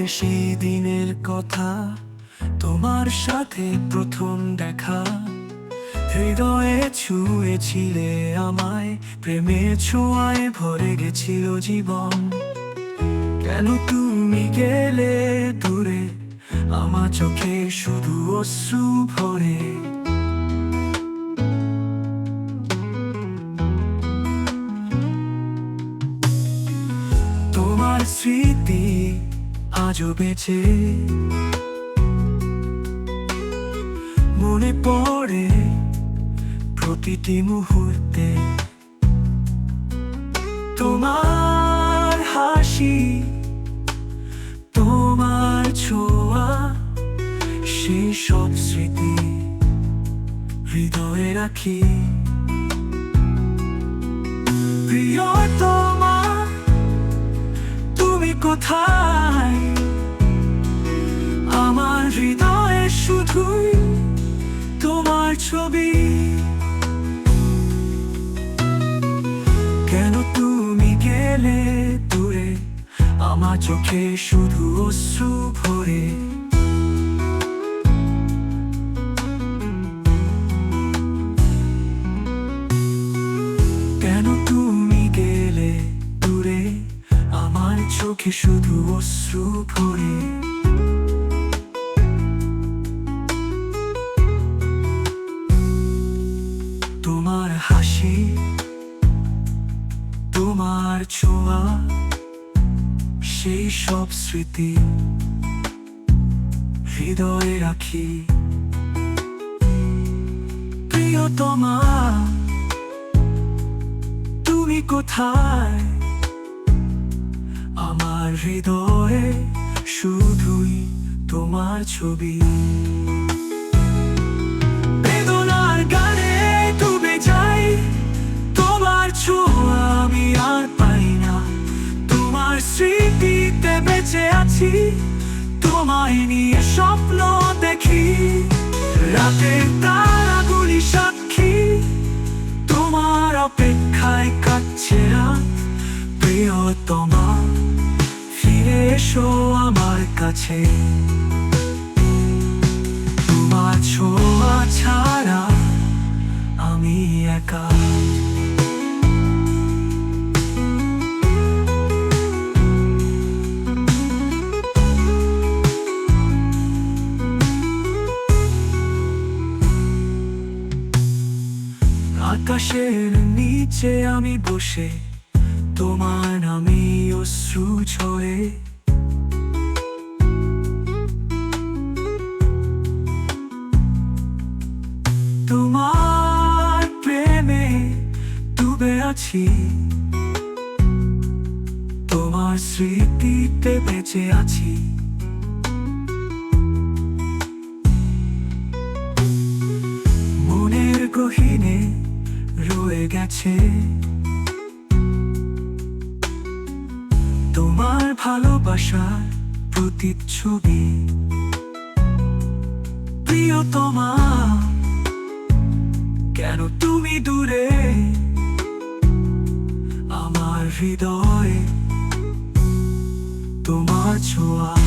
পড়ে সেই দিনের কথা, তোমার সাথে প্রথম দেখা। হৃদয়ে ছুঁয়েছিলে আমায়, প্রেমের ছোঁয়ায় ভরে গেছিল জীবন। কেন তুমি গেলে দূরে, আমার চোখে শুধু অশ্রু ভরে। তোমার স্মৃতি আজও বেঁচে মনে পড়ে প্রতিটি মুহূর্তে। তোমার হাসি, তোমার ছোঁয়া, সেই সব স্মৃতি হৃদয়ে রাখি। প্রিয়তমা, তুমি কোথায়? আমার হৃদয়ে শুধুই তোমার ছবি। কেন তুমি গেলে দূরে, আমার চোখে শুধু অশ্রু ভরে। কেন তুমি গেলে দূরে, আমার চোখে শুধু অশ্রু ভরে। তোমার হাসি, তোমার ছোঁয়া, সেই সব স্মৃতি হৃদয়ে রাখি। প্রিয়তমা, তুমি কোথায়? আমার হৃদয়ে শুধুই তোমার ছবি। বেদনার গানে ডুবে যাই, তোমার ছোঁয়া আমি আর পাই না। তোমার স্মৃতিতে বেঁচে আছি, তোমায় নিয়ে স্বপ্ন দেখি। রাতের তারাগুলি সাক্ষী, তোমার অপেক্ষায় কাটছে রাত। প্রিয়তমা, ফিরে এসো আমার কাছে। তোমার ছোঁয়া ছাড়া আমি একা। আকাশের নিচে আমি বসে, তোমার নামে অশ্রু ঝরে। তোমার প্রেমে ডুবে আছি, তোমার স্মৃতিতে বেঁচে আছি। মনের গহীনে রয়ে গেছে তোমার ভালোবাসার প্রতিচ্ছবি। প্রিয়তমা, কেন তুমি দূরে? আমার হৃদয়ে তোমার ছোঁয়া।